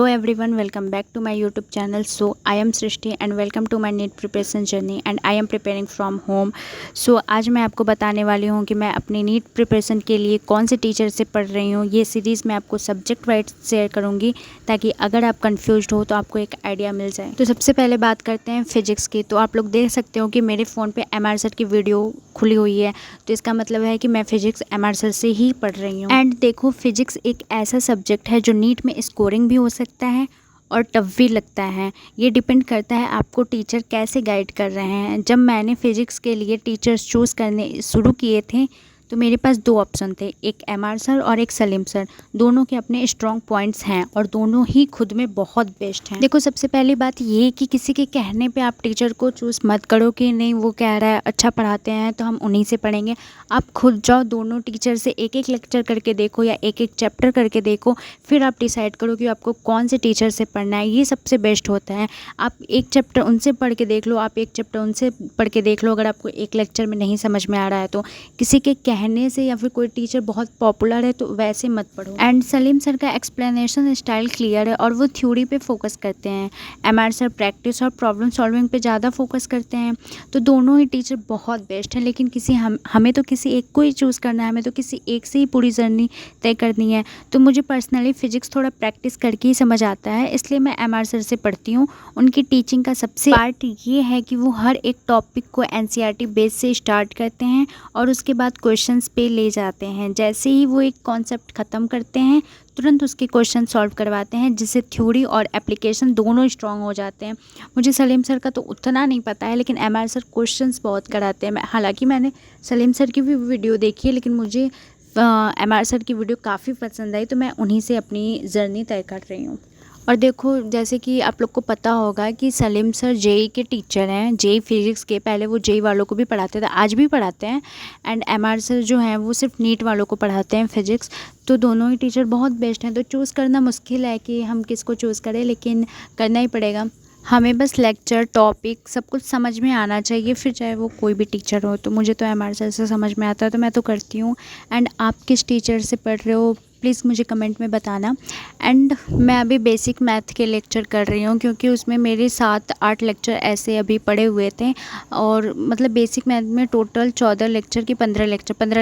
everyone, welcome back to my YouTube channel. So I am Srishti and welcome to my NEET preparation journey and I am preparing from home. So आज मैं आपको बताने वाली हूँ कि मैं अपनी नीट प्रिपरेशन के लिए कौन से टीचर से पढ़ रही हूँ। ये सीरीज़ मैं आपको सब्जेक्ट वाइज शेयर करूँगी ताकि अगर आप कंफ्यूज्ड हो तो आपको एक आइडिया मिल जाए। तो सबसे पहले बात करते हैं फिजिक्स की। तो आप लोग देख सकते हो कि मेरे फ़ोन पे MR सर की वीडियो खुली हुई है, तो इसका मतलब है कि मैं फिजिक्स MR सर से ही पढ़ रही हूँ। एंड देखो, फिजिक्स एक ऐसा सब्जेक्ट है जो नीट में स्कोरिंग भी हो सकता है और टफ भी लगता है। ये डिपेंड करता है आपको टीचर कैसे गाइड कर रहे हैं। जब मैंने फ़िज़िक्स के लिए टीचर्स चूज़ करने शुरू किए थे तो मेरे पास दो ऑप्शन थे, एक MR सर और एक सलीम सर। दोनों के अपने स्ट्रॉन्ग पॉइंट्स हैं और दोनों ही खुद में बहुत बेस्ट हैं। देखो, सबसे पहली बात ये कि किसी के कहने पे आप टीचर को चूज़ मत करो कि नहीं वो कह रहा है अच्छा पढ़ाते हैं तो हम उन्हीं से पढ़ेंगे। आप खुद जाओ, दोनों टीचर से एक एक लेक्चर करके देखो या एक एक चैप्टर करके देखो, फिर आप डिसाइड करो कि आपको कौन से टीचर से पढ़ना है। ये सबसे बेस्ट होता है। आप एक चैप्टर उनसे पढ़ के देख लो, आप एक चैप्टर उनसे पढ़ के देख लो। अगर आपको एक लेक्चर में नहीं समझ में आ रहा है तो किसी के कहने से या फिर कोई टीचर बहुत पॉपुलर है तो वैसे मत पढ़ो। एंड सलीम सर का एक्सप्लेनेशन स्टाइल क्लियर है और वो थ्योरी पे फोकस करते हैं। MR सर प्रैक्टिस और प्रॉब्लम सॉल्विंग पे ज़्यादा फोकस करते हैं। तो दोनों ही टीचर बहुत बेस्ट हैं, लेकिन हमें तो किसी एक को ही चूज़ करना है, हमें तो किसी एक से ही पूरी जर्नी तय करनी है। तो मुझे पर्सनली फ़िज़िक्स थोड़ा प्रैक्टिस करके ही समझ आता है, इसलिए मैं MR सर से पढ़ती हूँ। उनकी टीचिंग का सबसे पार्ट ये है कि वो हर एक टॉपिक को NCERT बेस से स्टार्ट करते हैं और उसके बाद क्वेश्चंस पे ले जाते हैं। जैसे ही वो एक कॉन्सेप्ट ख़त्म करते हैं तुरंत उसके क्वेश्चन सॉल्व करवाते हैं, जिससे थ्योरी और एप्लीकेशन दोनों स्ट्रांग हो जाते हैं। मुझे सलीम सर का तो उतना नहीं पता है, लेकिन MR सर क्वेश्चंस बहुत कराते हैं। हालांकि मैंने सलीम सर की भी वीडियो देखी है, लेकिन मुझे MR सर की वीडियो काफ़ी पसंद आई, तो मैं उन्हीं से अपनी जर्नी तय कर रही हूँ। और देखो, जैसे कि आप लोग को पता होगा कि सलीम सर जेई के टीचर हैं, जेई फिज़िक्स के। पहले वो जेई वालों को भी पढ़ाते थे, आज भी पढ़ाते हैं। एंड MR सर जो हैं वो सिर्फ नीट वालों को पढ़ाते हैं फिज़िक्स। तो दोनों ही टीचर बहुत बेस्ट हैं। तो चूज़ करना मुश्किल है कि हम किसको चूज़ करें, लेकिन करना ही पड़ेगा। हमें बस लेक्चर टॉपिक सब कुछ समझ में आना चाहिए, फिर चाहे वो कोई भी टीचर हो। तो मुझे तो MR सर से समझ में आता है तो मैं तो करती हूँ। एंड आप किस टीचर से पढ़ रहे हो प्लीज़ मुझे कमेंट में बताना। एंड मैं अभी बेसिक मैथ के लेक्चर कर रही हूँ, क्योंकि उसमें मेरे 7-8 लेक्चर ऐसे अभी पड़े हुए थे। और मतलब बेसिक मैथ में टोटल 14 लेक्चर की 15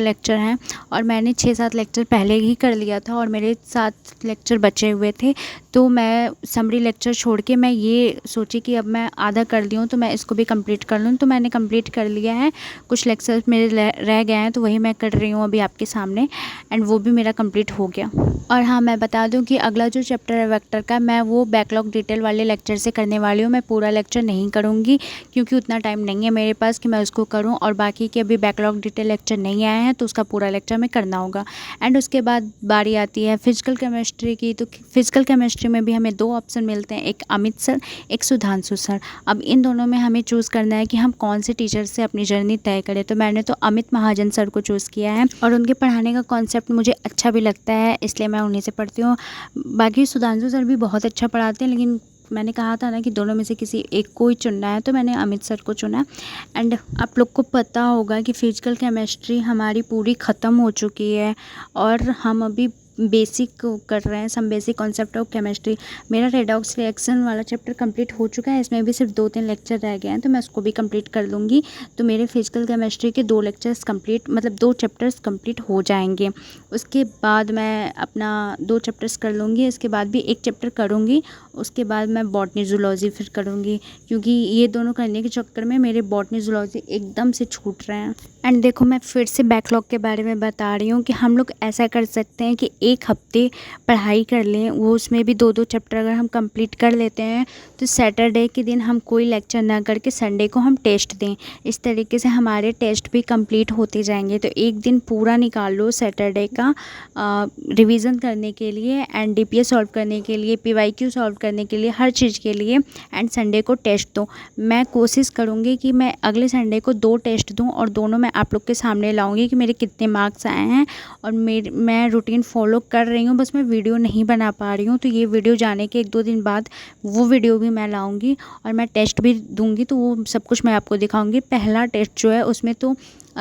लेक्चर हैं और मैंने 6-7 लेक्चर पहले ही कर लिया था और मेरे 7 लेक्चर बचे हुए थे। तो मैं समरी लेक्चर छोड़ के मैं ये सोची कि अब मैं आधा कर ली हूँ तो मैं इसको भी कंप्लीट कर लूँ। तो मैंने कंप्लीट कर लिया है। कुछ लेक्चर्स मेरे रह गए हैं तो वही मैं कर रही हूँ अभी आपके सामने, एंड वो भी मेरा कंप्लीट हो गया। और हाँ, मैं बता दूं कि अगला जो चैप्टर है वेक्टर का, मैं वो बैकलॉग डिटेल वाले लेक्चर से करने वाली हूँ। मैं पूरा लेक्चर नहीं करूँगी क्योंकि उतना टाइम नहीं है मेरे पास कि मैं उसको करूँ, और बाकी के अभी बैकलॉग डिटेल लेक्चर नहीं आए हैं तो उसका पूरा लेक्चर में करना होगा। एंड उसके बाद बारी आती है फिजिकल केमिस्ट्री की। तो फिजिकल केमिस्ट्री में भी हमें दो ऑप्शन मिलते हैं, एक अमित सर, एक सुधांशु सर। अब इन दोनों में हमें चूज़ करना है कि हम कौन से टीचर से अपनी जर्नी तय करें। तो मैंने तो अमित महाजन सर को चूज़ किया है और उनके पढ़ाने का कॉन्सेप्ट मुझे अच्छा भी लगता है, इसलिए मैं उन्हीं से पढ़ती हूँ। बाकी सुधांशु सर भी बहुत अच्छा पढ़ाते हैं, लेकिन मैंने कहा था ना कि दोनों में से किसी एक को ही चुनना है, तो मैंने अमित सर को चुना। एंड आप लोग को पता होगा कि फिजिकल केमिस्ट्री हमारी पूरी ख़त्म हो चुकी है और हम अभी बेसिक कर रहे हैं, some basic concept of chemistry. मेरा रेडॉक्स रिएक्शन वाला चैप्टर कंप्लीट हो चुका है, इसमें भी सिर्फ 2-3 लेक्चर रह गए हैं तो मैं उसको भी कंप्लीट कर लूँगी। तो मेरे फिजिकल केमिस्ट्री के 2 लेक्चर्स कंप्लीट, मतलब 2 चैप्टर्स कंप्लीट हो जाएंगे। उसके बाद मैं अपना 2 चैप्टर्स कर लूँगी, इसके बाद भी 1 चैप्टर करूँगी। उसके बाद मैं बॉटनी जूलॉजी फिर करूँगी, क्योंकि ये दोनों करने के चक्कर में मेरे बॉटनी जूलॉजी एकदम से छूट रहे हैं। एंड देखो, मैं फिर से बैकलॉग के बारे में बता रही हूँ कि हम लोग ऐसा कर सकते हैं कि 1 हफ्ते पढ़ाई कर लें, वो उसमें भी 2-2 चैप्टर अगर हम कंप्लीट कर लेते हैं तो सैटरडे के दिन हम कोई लेक्चर ना करके संडे को हम टेस्ट दें। इस तरीके से हमारे टेस्ट भी कंप्लीट होते जाएंगे। तो एक दिन पूरा निकाल लो सैटरडे का रिवीजन करने के लिए एंड DPS सॉल्व करने के लिए, PYQ सॉल्व करने के लिए, हर चीज़ के लिए। एंड संडे को टेस्ट दो। मैं कोशिश करूँगी कि मैं अगले संडे को 2 टेस्ट दूँ और दोनों मैं आप लोग के सामने लाऊंगी कि मेरे कितने मार्क्स आए हैं। और मैं रूटीन फॉलो कर रही हूँ, बस मैं वीडियो नहीं बना पा रही हूँ। तो ये वीडियो जाने के 1-2 दिन बाद वो वीडियो भी मैं लाऊंगी और मैं टेस्ट भी दूंगी, तो वो सब कुछ मैं आपको दिखाऊंगी। पहला टेस्ट जो है उसमें तो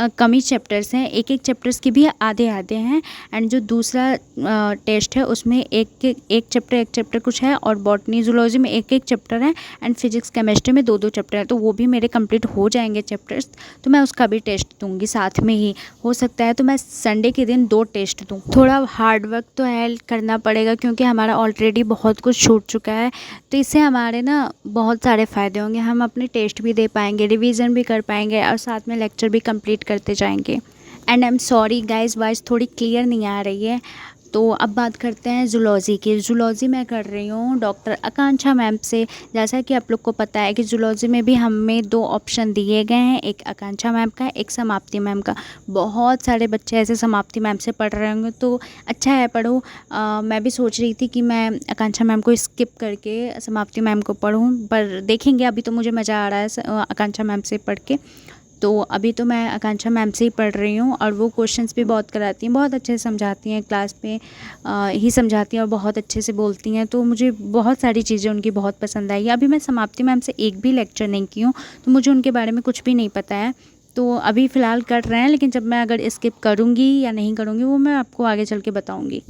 कम ही चैप्टर्स हैं, एक एक चैप्टर्स के भी आधे आधे हैं। एंड जो दूसरा टेस्ट है उसमें एक चैप्टर कुछ है, और बॉटनी जूलॉजी में एक चैप्टर है, एंड फिजिक्स केमिस्ट्री में दो चैप्टर है। तो वो भी मेरे कंप्लीट हो जाएंगे चैप्टर्स, तो मैं उसका भी टेस्ट दूंगी साथ में ही। हो सकता है तो मैं संडे के दिन 2 टेस्ट दूँ। थोड़ा हार्ड वर्क तो है, करना पड़ेगा, क्योंकि हमारा ऑलरेडी बहुत कुछ छूट चुका है। तो इससे हमारे ना बहुत सारे फ़ायदे होंगे, हम अपने टेस्ट भी दे पाएंगे, रिवीजन भी कर पाएंगे, और साथ में लेक्चर भी कंप्लीट करते जाएंगे। And I am sorry guys, voice थोड़ी क्लियर नहीं आ रही है। तो अब बात करते हैं जूलॉजी की। जूलॉजी मैं कर रही हूँ डॉक्टर आकांक्षा मैम से। जैसा कि आप लोग को पता है कि जूलॉजी में भी हमें 2 ऑप्शन दिए गए हैं, एक आकांक्षा मैम का, एक समाप्ति मैम का। बहुत सारे बच्चे ऐसे समाप्ति मैम से पढ़ रहे होंगे, तो अच्छा है, पढ़ो। मैं भी सोच रही थी कि मैं आकांक्षा मैम को स्किप करके समाप्ति मैम को पढ़ूँ, पर देखेंगे। अभी तो मुझे मज़ा आ रहा है आकांक्षा मैम से पढ़ के, तो अभी तो मैं आकांक्षा मैम से ही पढ़ रही हूँ। और वो क्वेश्चंस भी बहुत कराती हैं, बहुत अच्छे से समझाती हैं, क्लास में ही समझाती हैं और बहुत अच्छे से बोलती हैं। तो मुझे बहुत सारी चीज़ें उनकी बहुत पसंद आई। अभी मैं समाप्ति मैम से एक भी लेक्चर नहीं की हूँ, तो मुझे उनके बारे में कुछ भी नहीं पता है। तो अभी फ़िलहाल कर रहे हैं, लेकिन जब मैं अगर स्किप करूँगी या नहीं करूँगी वो मैं आपको आगे चल के बताऊँगी।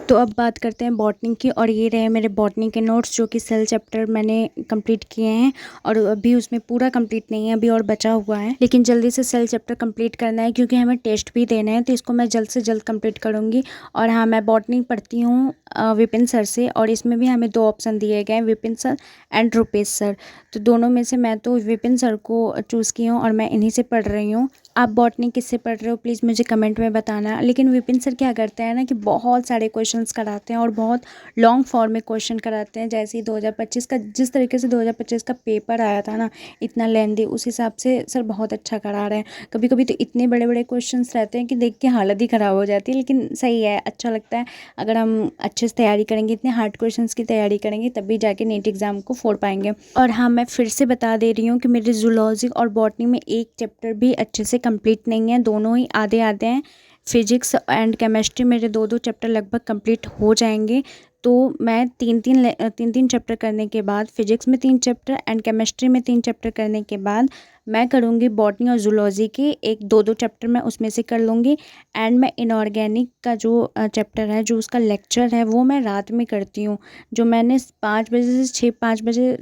तो अब बात करते हैं बॉटनी की, और ये रहे मेरे बॉटनी के नोट्स, जो कि सेल चैप्टर मैंने कंप्लीट किए हैं। और अभी उसमें पूरा कंप्लीट नहीं है, अभी और बचा हुआ है, लेकिन जल्दी से सेल चैप्टर कंप्लीट करना है, क्योंकि हमें टेस्ट भी देना है। तो इसको मैं जल्द से जल्द कंप्लीट करूँगी। और हाँ, मैं बॉटनी पढ़ती हूँ विपिन सर से, और इसमें भी हमें 2 ऑप्शन दिए गए हैं, Vipin sir and Rupesh sir. तो दोनों में से मैं तो विपिन सर को चूज़ की हूँ, और मैं इन्हीं से पढ़ रही हूँ। आप बॉटनी किससे पढ़ रहे हो प्लीज़ मुझे कमेंट में बताना। लेकिन विपिन सर क्या करते हैं ना कि बहुत सारे क्वेश्चंस कराते हैं, और बहुत लॉन्ग फॉर्म में क्वेश्चन कराते हैं। जैसे ही 2025 का, जिस तरीके से 2025 का पेपर आया था ना, इतना लेंदी, उस हिसाब से सर बहुत अच्छा करा रहे हैं। कभी कभी तो इतने बड़े बड़े क्वेश्चंस रहते हैं कि देख के हालत ही ख़राब हो जाती है, लेकिन सही है, अच्छा लगता है। अगर हम अच्छे से तैयारी करेंगे, इतने हार्ड क्वेश्चंस की तैयारी करेंगे, तभी जाके नीट एग्ज़ाम को फोड़ पाएंगे। और हाँ, मैं फिर से बता दे रही हूँ कि मेरे जूलॉजी और बॉटनी में एक चैप्टर भी अच्छे से कंप्लीट नहीं है, दोनों ही आधे आधे हैं। फिजिक्स एंड केमिस्ट्री मेरे 2 चैप्टर लगभग कंप्लीट हो जाएंगे। तो मैं 3 चैप्टर करने के बाद, फिजिक्स में 3 चैप्टर एंड केमिस्ट्री में 3 चैप्टर करने के बाद मैं करूँगी बॉटनी और जूलॉजी के एक 2 चैप्टर मैं उसमें से कर लूँगी। एंड मैं इनऑर्गेनिक का जो चैप्टर है, जो उसका लेक्चर है, वो मैं रात में करती हूँ। जो मैंने 5 बजे से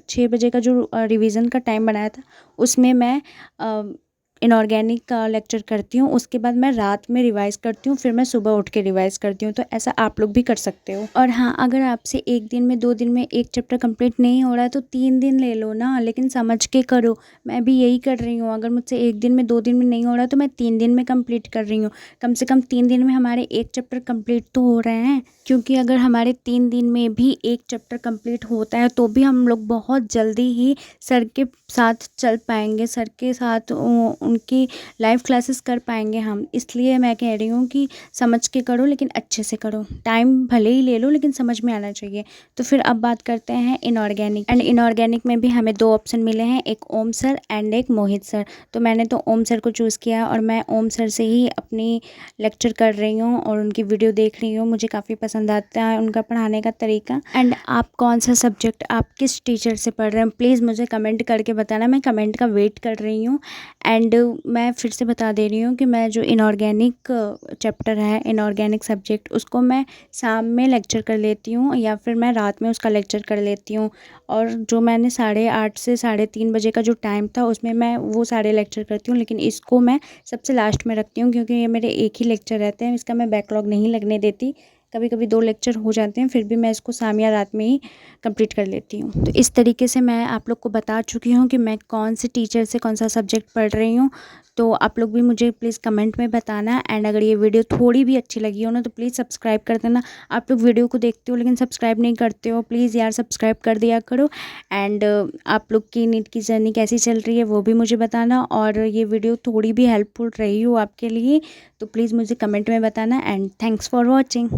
6 बजे का जो रिवीजन का टाइम बनाया था, उसमें मैं इनऑर्गेनिक का लेक्चर करती हूँ। उसके बाद मैं रात में रिवाइज़ करती हूँ, फिर मैं सुबह उठ के रिवाइज़ करती हूँ। तो ऐसा आप लोग भी कर सकते हो। और हाँ, अगर आपसे 1 दिन में 2 दिन में एक चैप्टर कंप्लीट नहीं हो रहा है, तो 3 दिन ले लो ना, लेकिन समझ के करो। मैं भी यही कर रही हूँ। अगर मुझसे 1 दिन में 2 दिन में नहीं हो रहा, तो मैं 3 दिन में कंप्लीट कर रही हूँ। कम से कम 3 दिन में हमारे एक चैप्टर कंप्लीट तो हो रहे हैं। क्योंकि अगर हमारे 3 दिन में भी एक चैप्टर कंप्लीट होता है, तो भी हम लोग बहुत जल्दी ही सर के साथ चल पाएंगे, सर के साथ उनकी लाइव क्लासेस कर पाएंगे हम। इसलिए मैं कह रही हूँ कि समझ के करो, लेकिन अच्छे से करो। टाइम भले ही ले लो, लेकिन समझ में आना चाहिए। तो फिर अब बात करते हैं इनऑर्गेनिक। एंड इनऑर्गेनिक में भी हमें 2 ऑप्शन मिले हैं, एक ओम सर एंड एक मोहित सर। तो मैंने तो ओम सर को चूज़ किया, और मैं ओम सर से ही अपनी लेक्चर कर रही हूँ और उनकी वीडियो देख रही हूँ। मुझे काफ़ी पसंद आता है उनका पढ़ाने का तरीका। एंड आप कौन सा सब्जेक्ट, आप किस टीचर से पढ़ रहे हैं, प्लीज़ मुझे कमेंट करके बताना। मैं कमेंट का वेट कर रही हूँ। एंड मैं फिर से बता दे रही हूँ कि मैं जो इनऑर्गेनिक चैप्टर है, इनऑर्गेनिक सब्जेक्ट, उसको मैं शाम में लेक्चर कर लेती हूँ, या फिर मैं रात में उसका लेक्चर कर लेती हूँ। और जो मैंने 8:30 से 3:30 बजे का जो टाइम था, उसमें मैं वो सारे लेक्चर करती हूँ। लेकिन इसको मैं सबसे लास्ट में रखती हूँ, क्योंकि ये मेरे एक ही लेक्चर रहते हैं, इसका मैं बैकलॉग नहीं लगने देती। कभी कभी 2 लेक्चर हो जाते हैं, फिर भी मैं इसको शाम या रात में ही कंप्लीट कर लेती हूँ। तो इस तरीके से मैं आप लोग को बता चुकी हूँ कि मैं कौन से टीचर से कौन सा सब्जेक्ट पढ़ रही हूँ। तो आप लोग भी मुझे प्लीज़ कमेंट में बताना। एंड अगर ये वीडियो थोड़ी भी अच्छी लगी हो ना, तो प्लीज़ सब्सक्राइब कर देना। आप लोग वीडियो को देखते हो लेकिन सब्सक्राइब नहीं करते हो, प्लीज़ यार सब्सक्राइब कर दिया करो। एंड आप लोग की नीट की जर्नी कैसी चल रही है वो भी मुझे बताना। और ये वीडियो थोड़ी भी हेल्पफुल रही हो आपके लिए, तो प्लीज़ मुझे कमेंट में बताना। And thanks for watching.